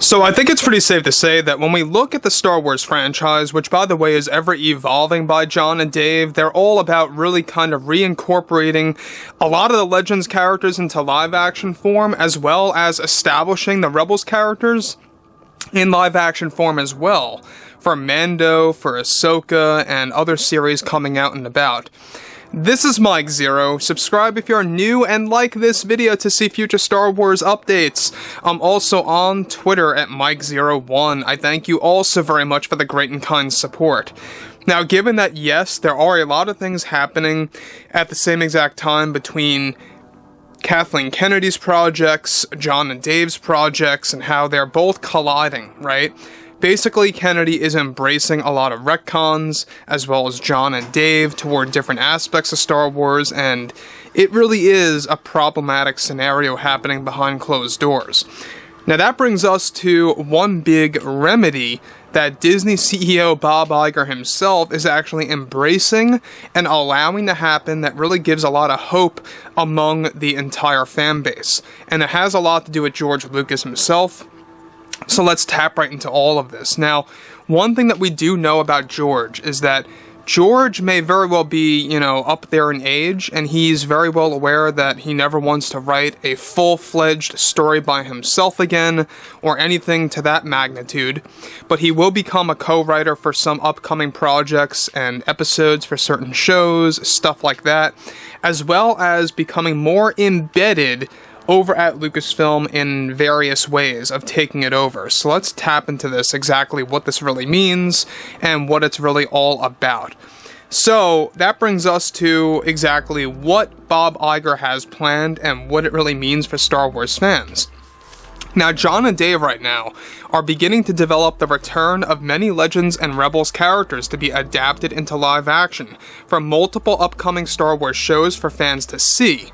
So I think it's pretty safe to say that when we look at the Star Wars franchise, which by the way is ever evolving by Jon and Dave, they're all about really kind of reincorporating a lot of the Legends characters into live action form, as well as establishing the Rebels characters in live action form as well, for Mando, for Ahsoka, and other series coming out and about. This is Mike Zero. Subscribe if you're new and like this video to see future Star Wars updates. I'm also on Twitter at Mike01. I thank you all so very much for the great and kind support. Now, given that yes, there are a lot of things happening at the same exact time between Kathleen Kennedy's projects, Jon and Dave's projects, and how they're both colliding, right? Basically, Kennedy is embracing a lot of retcons, as well as Jon and Dave, toward different aspects of Star Wars, and it really is a problematic scenario happening behind closed doors. Now that brings us to one big remedy that Disney CEO Bob Iger himself is actually embracing and allowing to happen that really gives a lot of hope among the entire fan base. And it has a lot to do with George Lucas himself. So let's tap right into all of this. Now, one thing that we do know about George is that George may very well be, up there in age, and he's very well aware that he never wants to write a full-fledged story by himself again, or anything to that magnitude, but he will become a co-writer for some upcoming projects and episodes for certain shows, stuff like that, as well as becoming more embedded over at Lucasfilm in various ways of taking it over. So let's tap into this, exactly what this really means and what it's really all about. So that brings us to exactly what Bob Iger has planned and what it really means for Star Wars fans. Now, Jon and Dave right now are beginning to develop the return of many Legends and Rebels characters to be adapted into live action for multiple upcoming Star Wars shows for fans to see.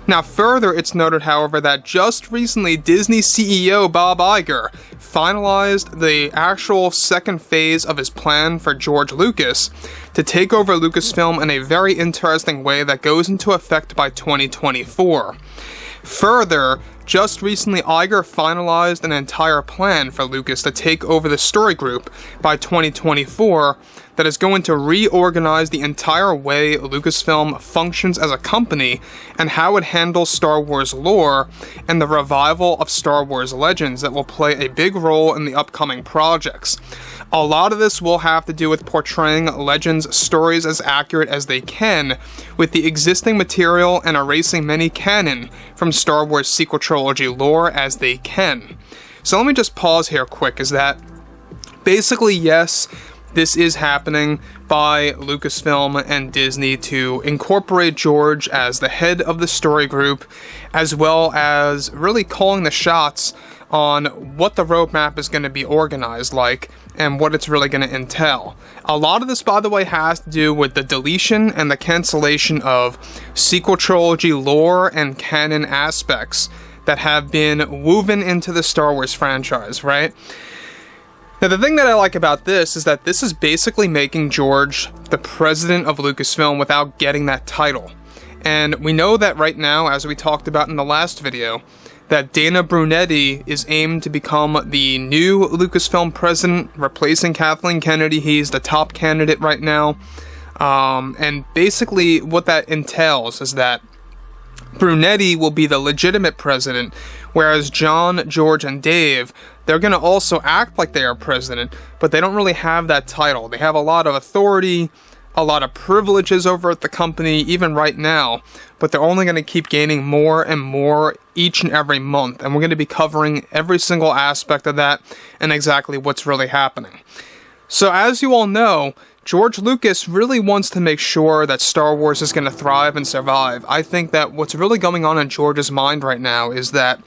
Now further, it's noted, however, that just recently Disney CEO Bob Iger finalized the actual second phase of his plan for George Lucas to take over Lucasfilm in a very interesting way that goes into effect by 2024. Further, just recently Iger finalized an entire plan for Lucas to take over the story group by 2024 that is going to reorganize the entire way Lucasfilm functions as a company and how it handles Star Wars lore and the revival of Star Wars Legends that will play a big role in the upcoming projects. A lot of this will have to do with portraying Legends stories as accurate as they can with the existing material and erasing many canon from Star Wars sequel trilogy lore as they can. So let me just pause here quick, is that basically yes, this is happening by Lucasfilm and Disney to incorporate George as the head of the story group, as well as really calling the shots on what the roadmap is going to be organized like and what it's really going to entail. A lot of this, by the way, has to do with the deletion and the cancellation of sequel trilogy lore and canon aspects that have been woven into the Star Wars franchise, right? Now, the thing that I like about this is that this is basically making George the president of Lucasfilm without getting that title. And we know that right now, as we talked about in the last video, that Dana Brunetti is aimed to become the new Lucasfilm president, replacing Kathleen Kennedy. He's the top candidate right now. And basically what that entails is that Brunetti will be the legitimate president, whereas Jon, George, and Dave, they're going to also act like they are president, but they don't really have that title. They have a lot of authority, a lot of privileges over at the company, even right now, but they're only going to keep gaining more and more each and every month, and we're going to be covering every single aspect of that and exactly what's really happening. So as you all know, George Lucas really wants to make sure that Star Wars is going to thrive and survive. I think that what's really going on in George's mind right now is that,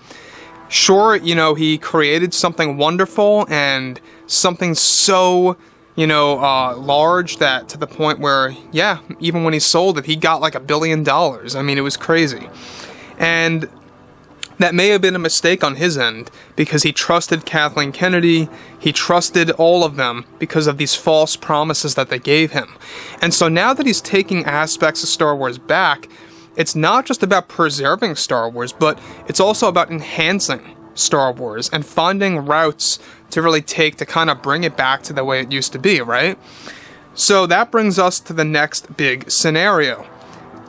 sure, he created something wonderful and something so, large that to the point where, yeah, even when he sold it, he got like $1 billion. I mean, it was crazy. And that may have been a mistake on his end, because he trusted Kathleen Kennedy, he trusted all of them because of these false promises that they gave him. And so now that he's taking aspects of Star Wars back, it's not just about preserving Star Wars, but it's also about enhancing Star Wars and finding routes to really take to kind of bring it back to the way it used to be, right? So that brings us to the next big scenario.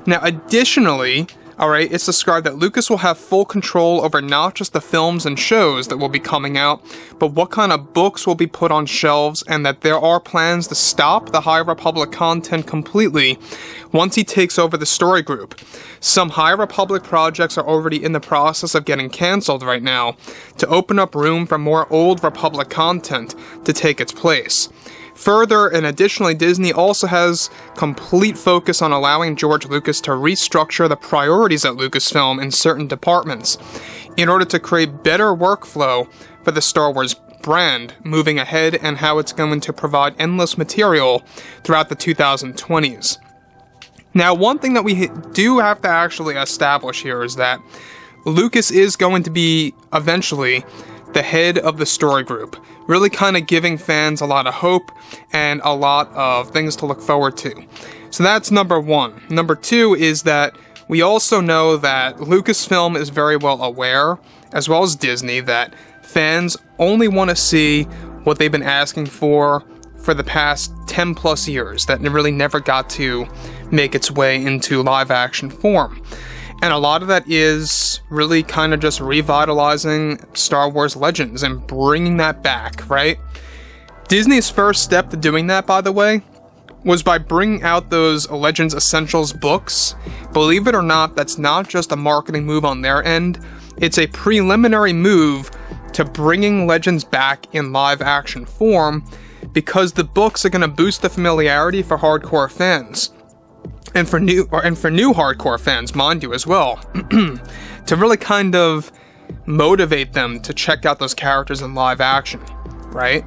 Now, additionally, alright, it's described that Lucas will have full control over not just the films and shows that will be coming out, but what kind of books will be put on shelves, and that there are plans to stop the High Republic content completely once he takes over the story group. Some High Republic projects are already in the process of getting cancelled right now to open up room for more Old Republic content to take its place. Further, and additionally, Disney also has complete focus on allowing George Lucas to restructure the priorities at Lucasfilm in certain departments in order to create better workflow for the Star Wars brand moving ahead, and how it's going to provide endless material throughout the 2020s. Now, one thing that we do have to actually establish here is that Lucas is going to be eventually the head of the story group, really kind of giving fans a lot of hope and a lot of things to look forward to. So that's number one. Number two is that we also know that Lucasfilm is very well aware, as well as Disney, that fans only want to see what they've been asking for the past 10 plus years, that it really never got to make its way into live action form. And a lot of that is really kind of just revitalizing Star Wars Legends and bringing that back, right? Disney's first step to doing that, by the way, was by bringing out those Legends Essentials books. Believe it or not, that's not just a marketing move on their end. It's a preliminary move to bringing Legends back in live action form, because the books are going to boost the familiarity for hardcore fans. And for new hardcore fans, mind you, as well, to really kind of motivate them to check out those characters in live action, right?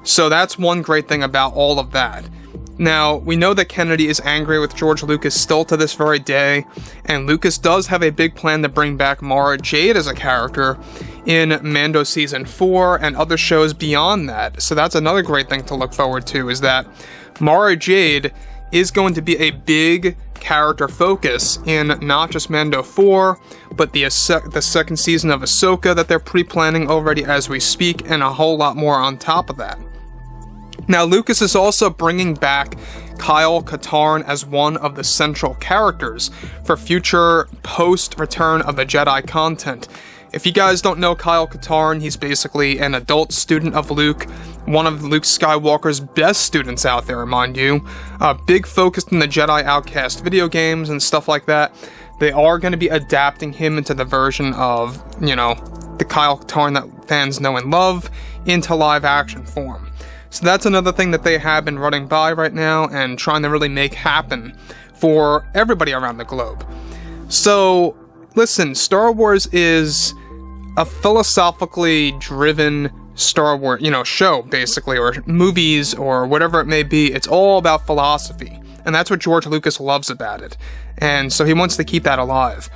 So that's one great thing about all of that. Now, we know that Kennedy is angry with George Lucas still to this very day, and Lucas does have a big plan to bring back Mara Jade as a character in Mando Season 4 and other shows beyond that. So that's another great thing to look forward to, is that Mara Jade is going to be a big character focus in not just Mando 4, but the second season of Ahsoka that they're pre-planning already as we speak, and a whole lot more on top of that. Now, Lucas is also bringing back Kyle Katarn as one of the central characters for future post-Return of the Jedi content. If you guys don't know Kyle Katarn, he's basically an adult student of Luke, one of Luke Skywalker's best students out there, mind you. Big focus in the Jedi Outcast video games and stuff like that. They are going to be adapting him into the version of, the Kyle Katarn that fans know and love into live action form. So that's another thing that they have been running by right now and trying to really make happen for everybody around the globe. So, listen, Star Wars is a philosophically driven Star Wars, show, basically, or movies, or whatever it may be. It's all about philosophy, and that's what George Lucas loves about it, and so he wants to keep that alive.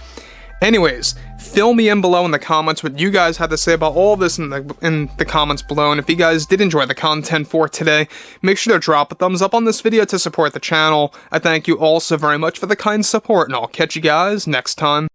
Anyways, fill me in below in the comments what you guys had to say about all this in the comments below, and if you guys did enjoy the content for today, make sure to drop a thumbs up on this video to support the channel. I thank you all so very much for the kind support, and I'll catch you guys next time.